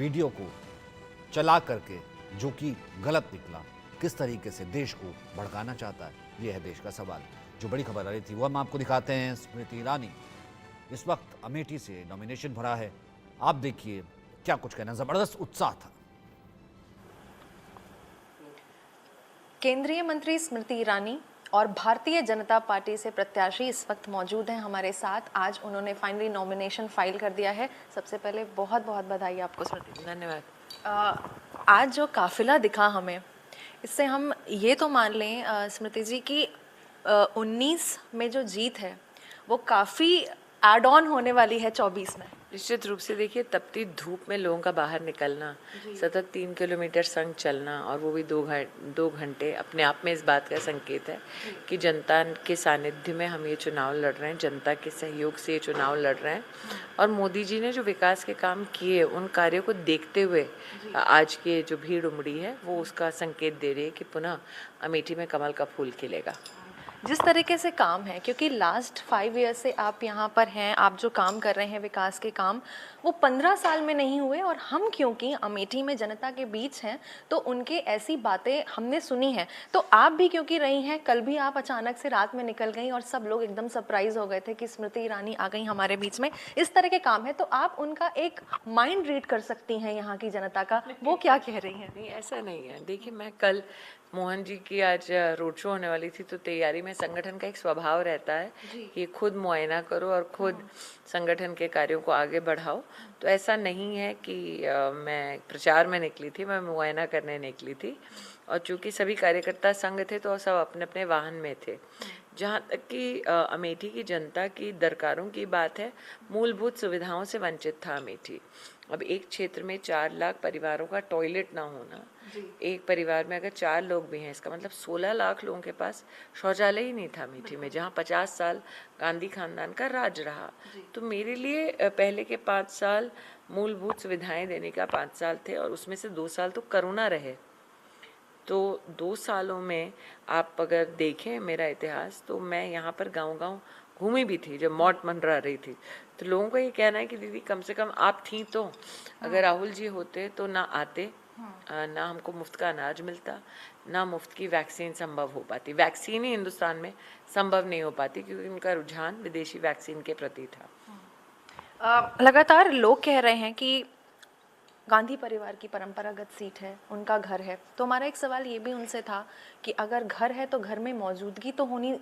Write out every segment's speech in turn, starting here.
Video को चला करके, जो कि गलत निकला, किस तरीके से देश को भड़काना चाहता है, यह है देश का सवाल। जो बड़ी खबर आ रही थी वो हम आपको दिखाते हैं। स्मृति ईरानी इस वक्त अमेठी से नॉमिनेशन भरा है। आप देखिए क्या कुछ कहना, जबरदस्त उत्साह था। केंद्रीय मंत्री स्मृति ईरानी और भारतीय जनता पार्टी से प्रत्याशी इस वक्त मौजूद हैं हमारे साथ। आज उन्होंने फाइनली नॉमिनेशन फाइल कर दिया है। सबसे पहले बहुत बहुत बधाई आपको स्मृति। धन्यवाद। आज जो काफिला दिखा हमें, इससे हम ये तो मान लें स्मृति जी कि 19 में जो जीत है वो काफ़ी एड ऑन होने वाली है 24 में। निश्चित रूप से देखिए, तपती धूप में लोगों का बाहर निकलना, सतत 3 किलोमीटर संग चलना और वो भी 2 घंटे अपने आप में इस बात का संकेत है कि जनता के सानिध्य में हम ये चुनाव लड़ रहे हैं, जनता के सहयोग से ये चुनाव लड़ रहे हैं। और मोदी जी ने जो विकास के काम किए, उन कार्यों को देखते हुए आज के जो भीड़ उमड़ी है वो उसका संकेत दे रही है कि पुनः अमेठी में कमल का फूल खिलेगा। जिस तरीके से काम है, क्योंकि लास्ट 5 ईयर से आप यहाँ पर हैं, आप जो काम कर रहे हैं विकास के काम, वो 15 साल में नहीं हुए। और हम क्योंकि अमेठी में जनता के बीच हैं तो उनके ऐसी बातें हमने सुनी हैं। तो आप भी क्योंकि रही हैं, कल भी आप अचानक से रात में निकल गई और सब लोग एकदम सरप्राइज हो गए थे कि स्मृति ईरानी आ गई हमारे बीच में। इस तरह के काम है तो आप उनका एक माइंड रीड कर सकती हैं यहाँ की जनता का, वो क्या कह रही हैं। नहीं, ऐसा नहीं है। देखिए, मैं कल मोहन जी की आज रोड शो होने वाली थी, तो तैयारी में संगठन का एक स्वभाव रहता है कि खुद मुआयना करो और खुद संगठन के कार्यों को आगे बढ़ाओ। तो ऐसा नहीं है कि मैं प्रचार में निकली थी, मैं मुआयना करने निकली थी। और चूंकि सभी कार्यकर्ता संग थे तो सब अपने अपने वाहन में थे। जहाँ तक कि अमेठी की जनता की दरकारों की बात है, मूलभूत सुविधाओं से वंचित था अमेठी। अब एक क्षेत्र में 4 लाख परिवारों का टॉयलेट ना होना, एक परिवार में अगर 4 लोग भी हैं, इसका मतलब 16 लाख लोगों के पास शौचालय ही नहीं था अमेठी में, जहाँ 50 साल गांधी खानदान का राज रहा। तो मेरे लिए पहले के 5 साल मूलभूत सुविधाएं देने का 5 साल थे और उसमें से 2 साल तो कोरोना रहे। तो 2 सालों में आप अगर देखें मेरा इतिहास, तो मैं यहाँ पर गांव-गांव घूमी भी थी जब मौत मंडरा रही थी। तो लोगों का ये कहना है कि दीदी कम से कम आप थी तो, अगर राहुल जी होते तो ना आते, ना हमको मुफ्त का अनाज मिलता, ना मुफ्त की वैक्सीन संभव हो पाती। वैक्सीन ही हिंदुस्तान में संभव नहीं हो पाती क्योंकि उनका रुझान विदेशी वैक्सीन के प्रति था। लगातार लोग कह रहे हैं कि गांधी परिवार की परंपरागत सीट है, उनका घर है। तो हमारा एक सवाल ये भी उनसे था कि अगर घर है तो घर में मौजूदगी तो होनी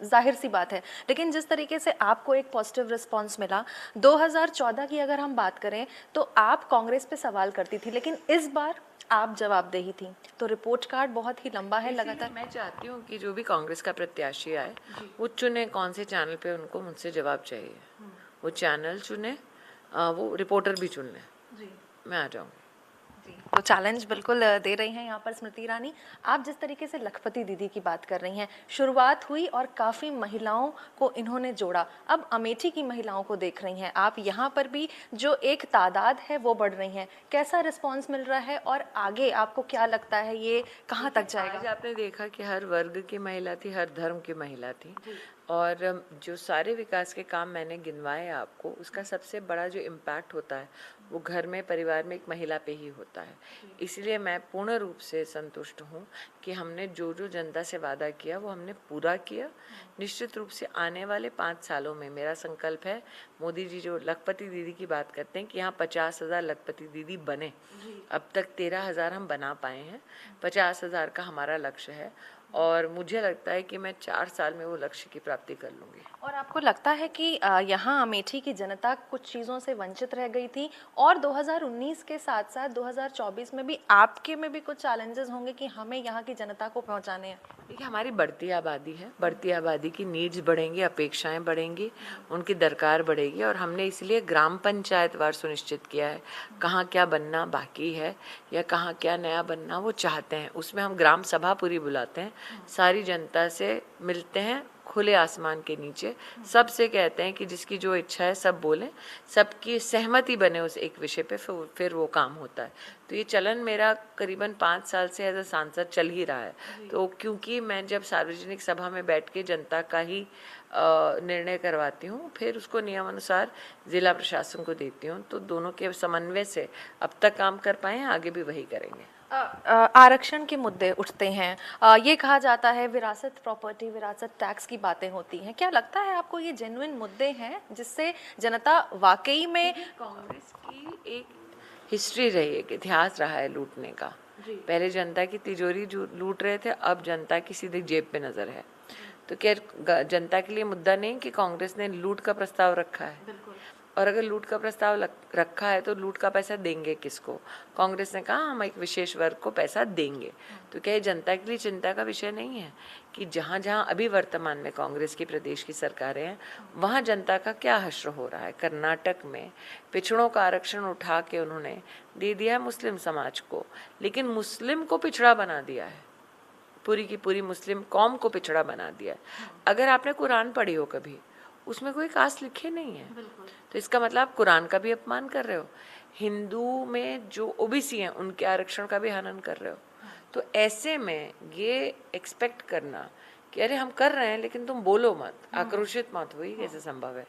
जाहिर सी बात है, लेकिन जिस तरीके से आपको एक पॉजिटिव रिस्पांस मिला, 2014 की अगर हम बात करें तो आप कांग्रेस पे सवाल करती थी, लेकिन इस बार आप जवाबदेही थी। तो रिपोर्ट कार्ड बहुत ही लंबा है। लगातार मैं चाहती हूँ कि जो भी कांग्रेस का प्रत्याशी आए वो चुने कौन से चैनल पे उनको मुझसे जवाब चाहिए, वो चैनल चुने, वो रिपोर्टर भी चुन लें, मैं आ जाऊँगी। तो चैलेंज बिल्कुल दे रही हैं यहाँ पर स्मृति ईरानी। आप जिस तरीके से लखपति दीदी की बात कर रही हैं, शुरुआत हुई और काफ़ी महिलाओं को इन्होंने जोड़ा। अब अमेठी की महिलाओं को देख रही हैं आप, यहाँ पर भी जो एक तादाद है वो बढ़ रही है। कैसा रिस्पांस मिल रहा है और आगे आपको क्या लगता है ये कहाँ तक जाएगा? आज आपने देखा कि हर वर्ग की महिला थी, हर धर्म की महिला थी, और जो सारे विकास के काम मैंने गिनवाए आपको, उसका सबसे बड़ा जो इम्पैक्ट होता है वो घर में, परिवार में एक महिला पे ही होता है। इसलिए मैं पूर्ण रूप से संतुष्ट हूँ कि हमने जो जो जनता से वादा किया वो हमने पूरा किया। निश्चित रूप से आने वाले 5 सालों में मेरा संकल्प है, मोदी जी जो लखपति दीदी की बात करते हैं कि यहाँ 50,000 लखपति दीदी बने। अब तक 13,000 हम बना पाए हैं, 50,000 का हमारा लक्ष्य है और मुझे लगता है कि मैं 4 साल में वो लक्ष्य की प्राप्ति कर लूँगी। और आपको लगता है कि यहाँ अमेठी की जनता कुछ चीज़ों से वंचित रह गई थी और 2019 के साथ साथ 2024 में भी आपके में भी कुछ चैलेंजेस होंगे कि हमें यहाँ की जनता को पहुँचाने हैं? देखिए, हमारी बढ़ती आबादी है, बढ़ती आबादी की नीड्स बढ़ेंगी, अपेक्षाएं बढ़ेंगी, उनकी दरकार बढ़ेगी और हमने इसलिए ग्राम पंचायत वार सुनिश्चित किया है। कहाँ क्या बनना बाकी है या कहाँ क्या नया बनना वो चाहते हैं, उसमें हम ग्राम सभा पूरी बुलाते हैं, सारी जनता से मिलते हैं खुले आसमान के नीचे, सबसे कहते हैं कि जिसकी जो इच्छा है सब बोलें, सबकी सहमति बने उस एक विषय पे, फिर वो काम होता है। तो ये चलन मेरा करीबन 5 साल से एज अ सांसद चल ही रहा है। तो क्योंकि मैं जब सार्वजनिक सभा में बैठ के जनता का ही निर्णय करवाती हूँ, फिर उसको नियमानुसार जिला प्रशासन को देती हूँ। तो दोनों के समन्वय से अब तक काम कर पाए हैं, आगे भी वही करेंगे। आरक्षण के मुद्दे उठते हैं, ये कहा जाता है विरासत प्रॉपर्टी, विरासत टैक्स की बातें होती हैं। क्या लगता है आपको ये जेन्युइन मुद्दे हैं जिससे जनता वाकई में? कांग्रेस की एक हिस्ट्री रही है, एक इतिहास रहा है लूटने का। पहले जनता की तिजोरी लूट रहे थे, अब जनता की सीधे जेब पे नजर है। तो क्या जनता के लिए मुद्दा नहीं कि कांग्रेस ने लूट का प्रस्ताव रखा है? और अगर लूट का प्रस्ताव रखा है तो लूट का पैसा देंगे किसको? कांग्रेस ने कहा हम एक विशेष वर्ग को पैसा देंगे। तो क्या ये जनता के लिए चिंता का विषय नहीं है कि जहाँ जहाँ अभी वर्तमान में कांग्रेस की प्रदेश की सरकारें हैं, वहाँ जनता का क्या हश्र हो रहा है? कर्नाटक में पिछड़ों का आरक्षण उठा के उन्होंने दे दिया है मुस्लिम समाज को, लेकिन मुस्लिम को पिछड़ा बना दिया है, पूरी की पूरी मुस्लिम कौम को पिछड़ा बना दिया है। अगर आपने कुरान पढ़ी हो कभी, उसमें कोई कास्ट लिखे नहीं है, तो इसका मतलब आप कुरान का भी अपमान कर रहे हो। हिंदू में जो ओबीसी हैं उनके आरक्षण का भी हनन कर रहे हो। तो ऐसे में ये एक्सपेक्ट करना कि अरे हम कर रहे हैं लेकिन तुम बोलो मत, आक्रोशित मत हो, ये कैसे संभव है?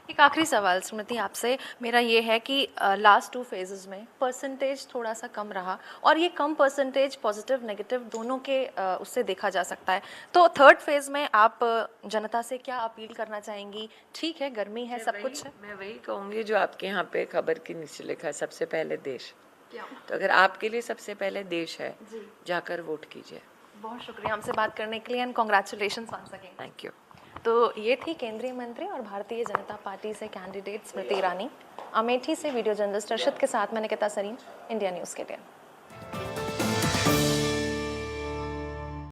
एक आखिरी सवाल स्मृति आपसे मेरा ये है कि लास्ट 2 फेजेस में परसेंटेज थोड़ा सा कम रहा, और ये कम परसेंटेज पॉजिटिव नेगेटिव दोनों के उससे देखा जा सकता है। तो थर्ड फेज में आप जनता से क्या अपील करना चाहेंगी? ठीक है, गर्मी है, सब कुछ है। मैं वही कहूँगी जो आपके यहाँ पे खबर के नीचे लिखा है, सबसे पहले देश। तो अगर आपके लिए सबसे पहले देश है, जाकर वोट कीजिए। बहुत शुक्रिया हमसे बात करने के लिए, and congratulation once again. Thank you. तो ये थी केंद्रीय मंत्री और भारतीय जनता पार्टी से कैंडिडेट स्मृति ईरानी। अमेठी से वीडियो जर्नलिस्ट अर्शद के साथ मैं निकिता सरीन, इंडिया न्यूज़ के लिए।